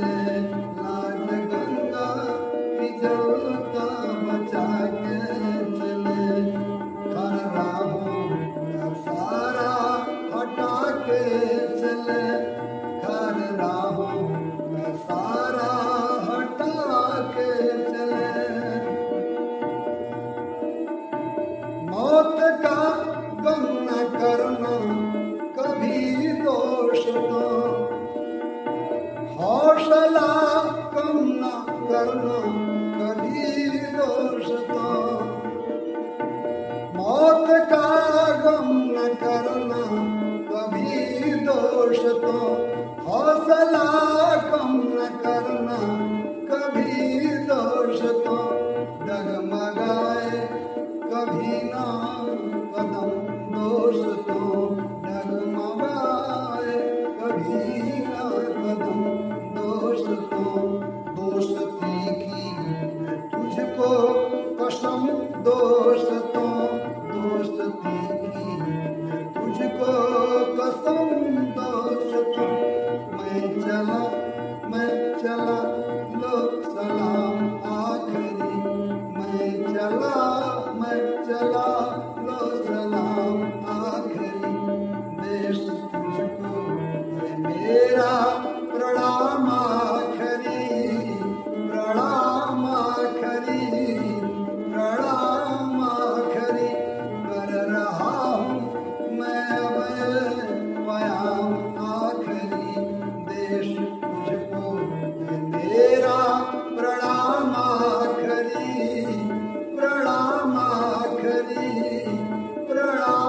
चले, लाल गंगा की जल का बचा के चले, हर राहों का सारा हटा के चले, हर राहों का सारा हटा के चले। मौत का गम न करना कभी दोष तो, हौसला कम न करना कभी दोष तो, मौत का गम न करना कभी दोष तो, हौसला कम न करना कभी दोष तो, डगमगाए कभी ना कदम दोष तो, डगमगाए कभी ना कदम दोष तो, दोस्ती की तुझको कसम दोष तो, दोस्ती की तुझको कसम दोष तो, मैं चला लो सलाम आखिरी, मैं चला लो सलाम आखिरी, देश तुझको है मेरा प्रणाम आखिरी, प्रणाम आखिरी, प्रणाम आखिरी, कर रहा हूँ मैं अब प्याम आखिरी, देश तुझको है मेरा प्रणाम आखिरी, प्रणाम आखिरी, प्रणाम।